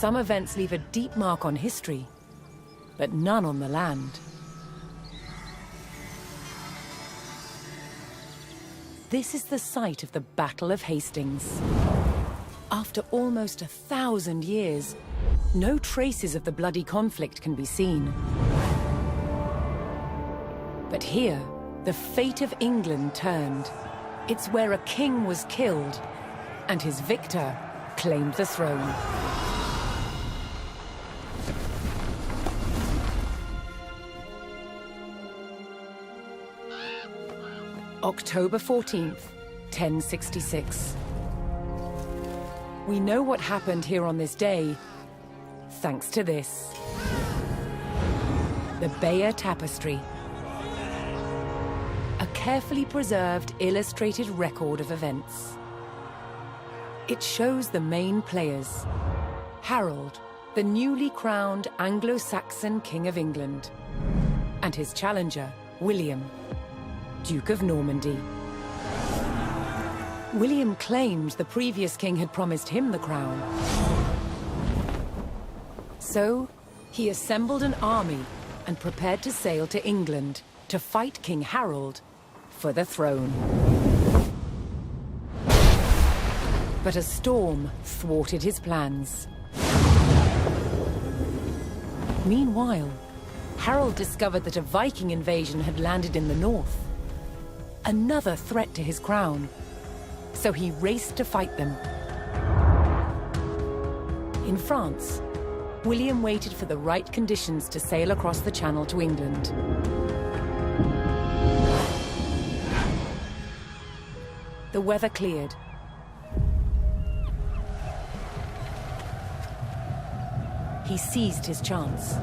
Some events leave a deep mark on history, but none on the land. This is the site of the Battle of Hastings. After almost 1,000 years, no traces of the bloody conflict can be seen. But here, the fate of England turned. It's where a king was killed, and his victor claimed the throne. October 14th, 1066. We know what happened here on this day, thanks to this. The Bayer Tapestry. A carefully preserved, illustrated record of events. It shows the main players. Harold, the newly crowned Anglo-Saxon King of England, and his challenger, William, Duke of Normandy. William claimed the previous king had promised him the crown. So, he assembled an army and prepared to sail to England to fight King Harold for the throne. But a storm thwarted his plans. Meanwhile, Harold discovered that a Viking invasion had landed in the north. Another threat to his crown. So he raced to fight them. In France, William waited for the right conditions to sail across the Channel to England. The weather cleared. He seized his chance.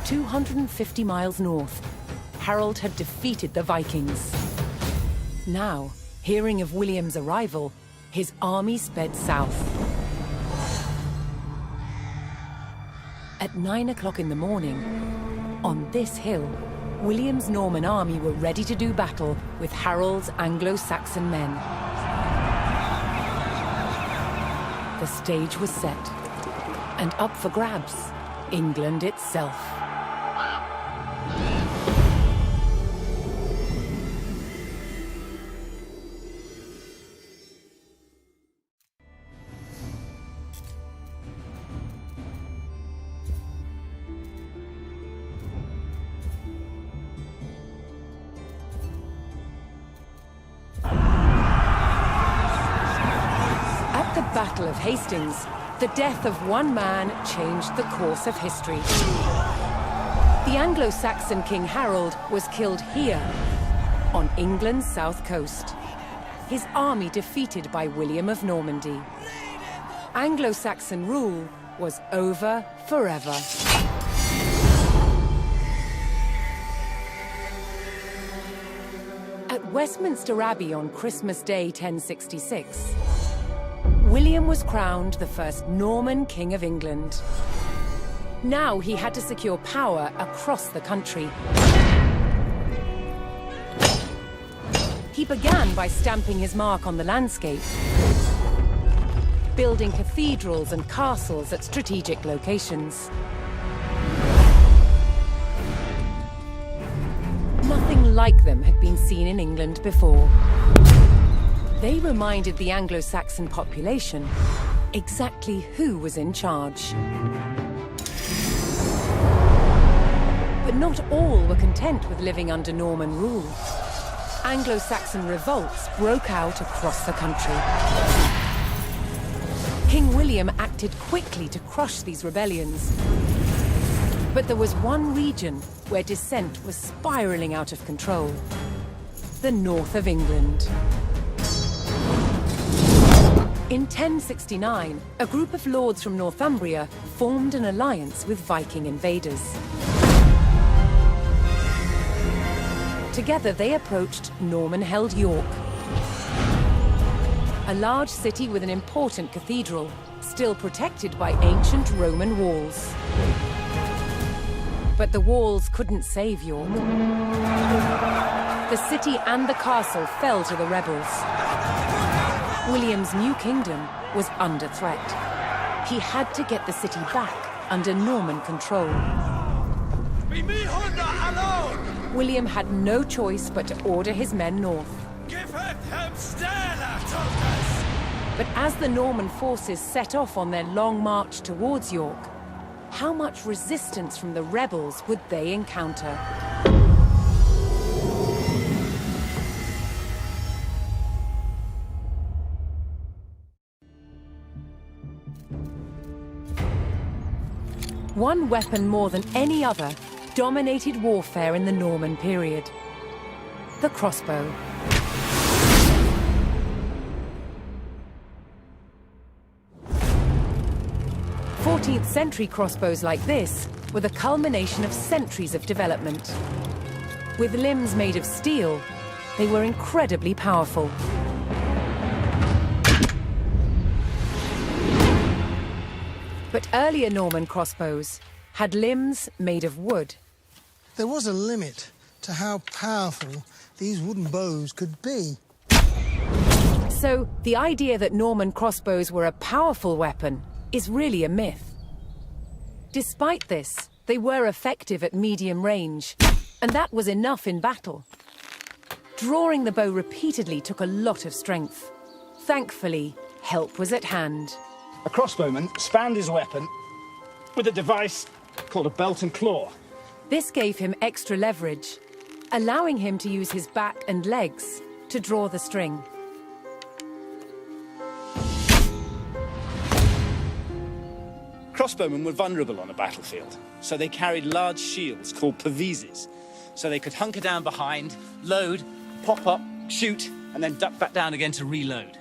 "250 miles north, Harold had defeated the Vikings. Now, hearing of William's arrival, his army sped south. At 9 o'clock in the morning, on this hill, William's Norman army were ready to do battle with Harold's Anglo-Saxon men. The stage was set, and up for grabs, England itself. Battle of Hastings, the death of one man changed the course of history. The Anglo-Saxon King Harold was killed here, on England's south coast. His army defeated by William of Normandy. Anglo-Saxon rule was over forever. At Westminster Abbey on Christmas Day 1066, William was crowned the first Norman King of England. Now he had to secure power across the country. He began by stamping his mark on the landscape, building cathedrals and castles at strategic locations. Nothing like them had been seen in England before. They reminded the Anglo-Saxon population exactly who was in charge. But not all were content with living under Norman rule. Anglo-Saxon revolts broke out across the country. King William acted quickly to crush these rebellions. But there was one region where dissent was spiraling out of control: the north of England. In 1069, a group of lords from Northumbria formed an alliance with Viking invaders. Together they approached Norman-held York, a large city with an important cathedral, still protected by ancient Roman walls. But the walls couldn't save York. The city and the castle fell to the rebels. William's new kingdom was under threat. He had to get the city back under Norman control. William had no choice but to order his men north. But as the Norman forces set off on their long march towards York, how much resistance from the rebels would they encounter? One weapon more than any other dominated warfare in the Norman period: the crossbow. 14th century crossbows like this were the culmination of centuries of development. With limbs made of steel, they were incredibly powerful. But earlier Norman crossbows had limbs made of wood. There was a limit to how powerful these wooden bows could be. So the idea that Norman crossbows were a powerful weapon is really a myth. Despite this, they were effective at medium range, and that was enough in battle. Drawing the bow repeatedly took a lot of strength. Thankfully, help was at hand. A crossbowman spanned his weapon with a device called a belt and claw. This gave him extra leverage, allowing him to use his back and legs to draw the string. Crossbowmen were vulnerable on a battlefield, so they carried large shields called pavises, so they could hunker down behind, load, pop up, shoot, and then duck back down again to reload.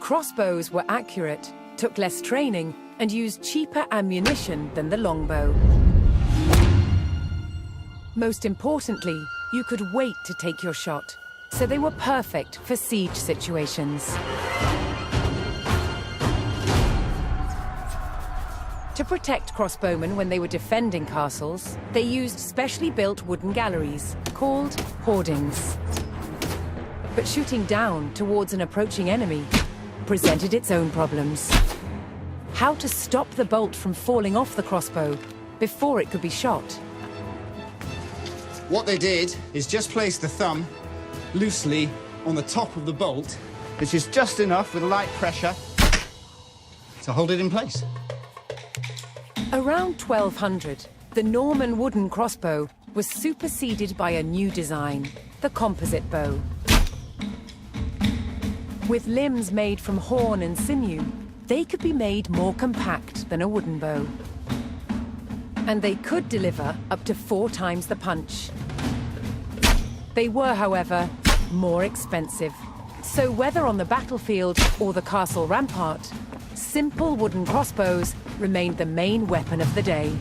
Crossbows were accurate, took less training, and used cheaper ammunition than the longbow. Most importantly, you could wait to take your shot, so they were perfect for siege situations. To protect crossbowmen when they were defending castles, they used specially built wooden galleries, called hoardings. But shooting down towards an approaching enemy presented its own problems. How to stop the bolt from falling off the crossbow before it could be shot? What they did is just place the thumb loosely on the top of the bolt, which is just enough with light pressure to hold it in place. Around 1200, the Norman wooden crossbow was superseded by a new design, the composite bow. With limbs made from horn and sinew, they could be made more compact than a wooden bow. And they could deliver up to 4 times the punch. They were, however, more expensive. So whether on the battlefield or the castle rampart, simple wooden crossbows remained the main weapon of the day.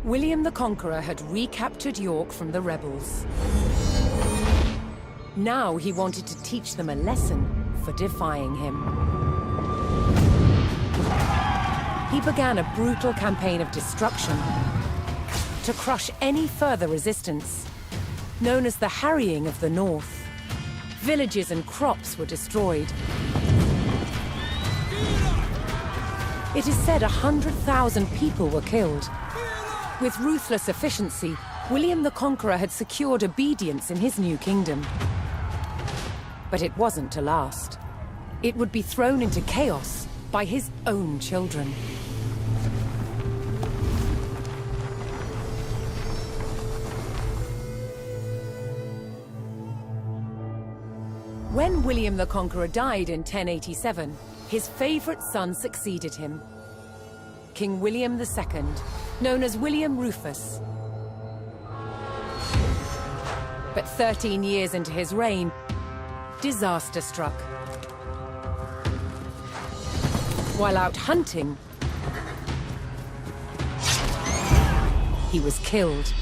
William the Conqueror had recaptured York from the rebels. Now he wanted to teach them a lesson for defying him. He began a brutal campaign of destruction to crush any further resistance, known as the Harrying of the North. Villages and crops were destroyed. It is said 100,000 people were killed. With ruthless efficiency, William the Conqueror had secured obedience in his new kingdom. But it wasn't to last. It would be thrown into chaos by his own children. When William the Conqueror died in 1087, his favorite son succeeded him, King William II, known as William Rufus. But 13 years into his reign, disaster struck. While out hunting, he was killed.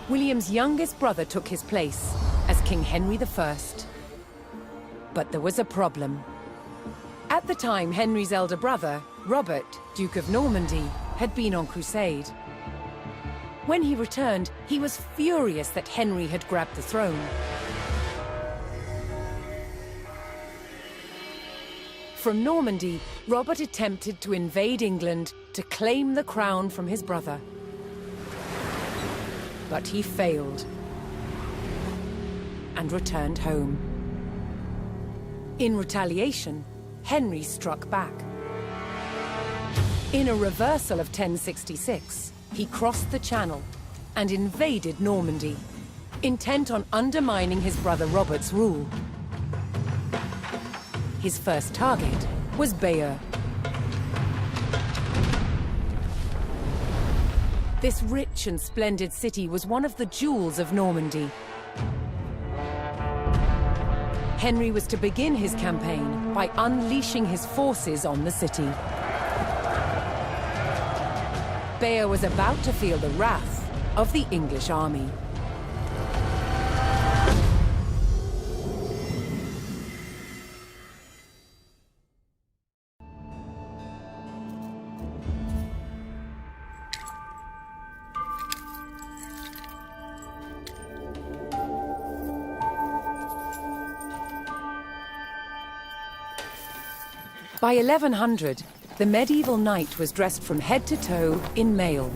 William's youngest brother took his place as King Henry I. But there was a problem. At the time, Henry's elder brother, Robert, Duke of Normandy, had been on crusade. When he returned, he was furious that Henry had grabbed the throne. From Normandy, Robert attempted to invade England to claim the crown from his brother. But he failed and returned home. In retaliation, Henry struck back. In a reversal of 1066, he crossed the Channel and invaded Normandy, intent on undermining his brother Robert's rule. His first target was Bayeux. This rich and splendid city was one of the jewels of Normandy. Henry was to begin his campaign by unleashing his forces on the city. Bayeux was about to feel the wrath of the English army. By 1100, the medieval knight was dressed from head to toe in mail.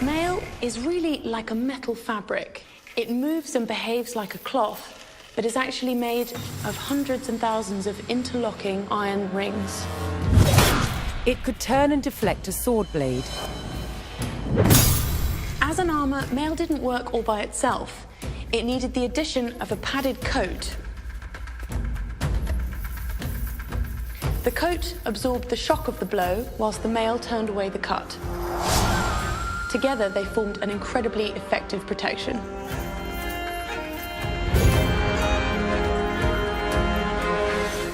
Mail is really like a metal fabric. It moves and behaves like a cloth, but is actually made of hundreds and thousands of interlocking iron rings. It could turn and deflect a sword blade. As an armor, mail didn't work all by itself. It needed the addition of a padded coat. The coat absorbed the shock of the blow, whilst the mail turned away the cut. Together, they formed an incredibly effective protection.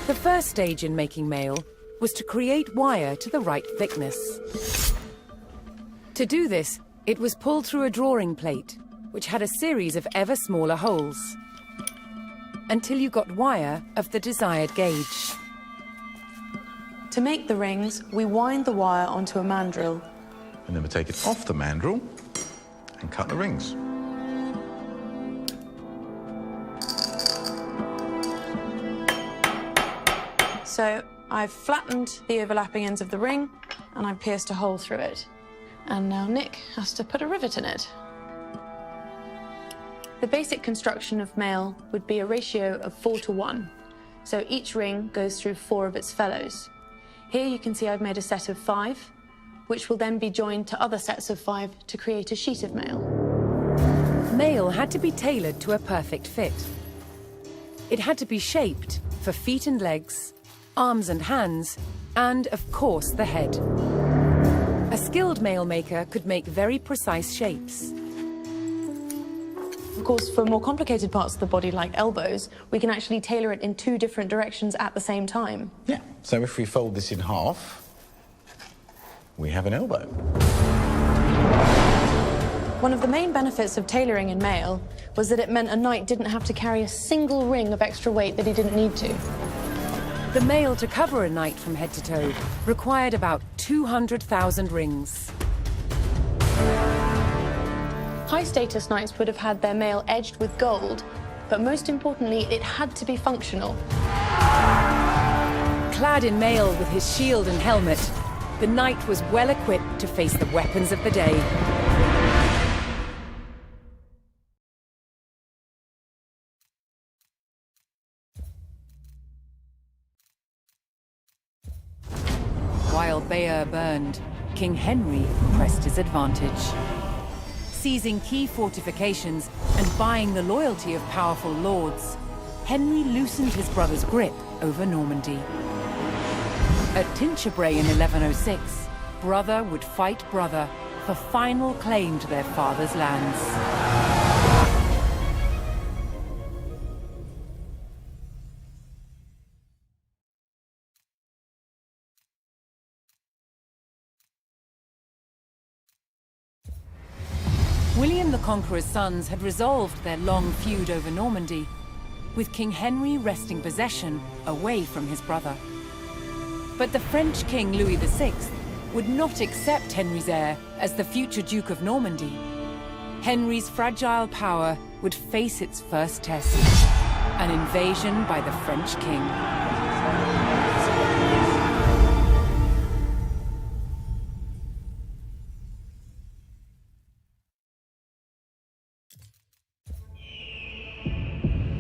The first stage in making mail was to create wire to the right thickness. To do this, it was pulled through a drawing plate, which had a series of ever smaller holes, until you got wire of the desired gauge. To make the rings, we wind the wire onto a mandrel. And then we take it off the mandrel and cut the rings. So I've flattened the overlapping ends of the ring and I've pierced a hole through it. And now Nick has to put a rivet in it. The basic construction of mail would be a ratio of 4:1. So each ring goes through 4 of its fellows. Here you can see I've made a set of 5, which will then be joined to other sets of 5 to create a sheet of mail. Mail had to be tailored to a perfect fit. It had to be shaped for feet and legs, arms and hands, and, of course, the head. A skilled mail maker could make very precise shapes. Of course, for more complicated parts of the body, like elbows, we can actually tailor it in 2 different directions at the same time. Yeah, so if we fold this in half, we have an elbow. One of the main benefits of tailoring in mail was that it meant a knight didn't have to carry a single ring of extra weight that he didn't need to. The mail to cover a knight from head to toe required about 200,000 rings. High-status knights would have had their mail edged with gold, but most importantly, it had to be functional. Clad in mail with his shield and helmet, the knight was well equipped to face the weapons of the day. While Bayeux burned, King Henry pressed his advantage. Seizing key fortifications and buying the loyalty of powerful lords, Henry loosened his brother's grip over Normandy. At Tinchebray in 1106, brother would fight brother for final claim to their father's lands. William the Conqueror's sons had resolved their long feud over Normandy, with King Henry wresting possession away from his brother. But the French King Louis VI would not accept Henry's heir as the future Duke of Normandy. Henry's fragile power would face its first test, an invasion by the French king.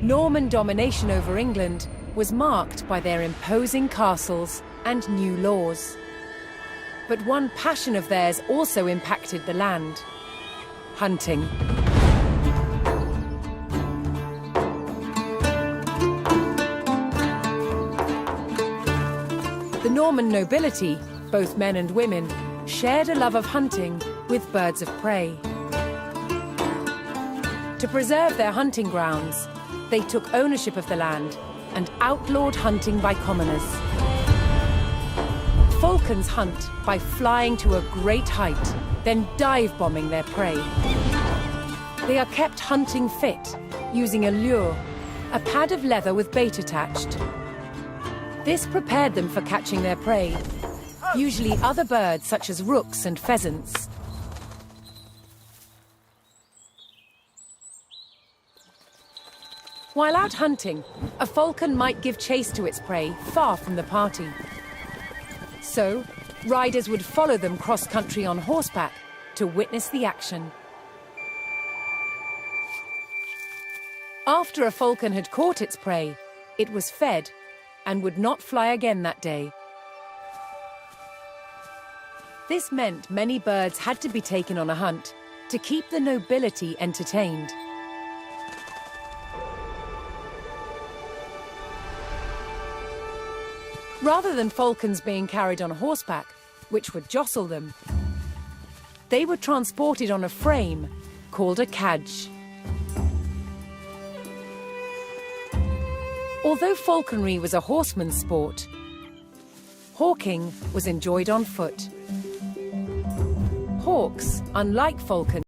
Norman domination over England was marked by their imposing castles and new laws. But one passion of theirs also impacted the land: hunting. The Norman nobility, both men and women, shared a love of hunting with birds of prey. To preserve their hunting grounds, they took ownership of the land and outlawed hunting by commoners. Falcons hunt by flying to a great height, then dive-bombing their prey. They are kept hunting fit, using a lure, a pad of leather with bait attached. This prepared them for catching their prey, usually other birds such as rooks and pheasants. While out hunting, a falcon might give chase to its prey far from the party. So, riders would follow them cross-country on horseback to witness the action. After a falcon had caught its prey, it was fed and would not fly again that day. This meant many birds had to be taken on a hunt to keep the nobility entertained. Rather than falcons being carried on horseback, which would jostle them, they were transported on a frame called a cadge. Although falconry was a horseman's sport, hawking was enjoyed on foot. Hawks, unlike falcons,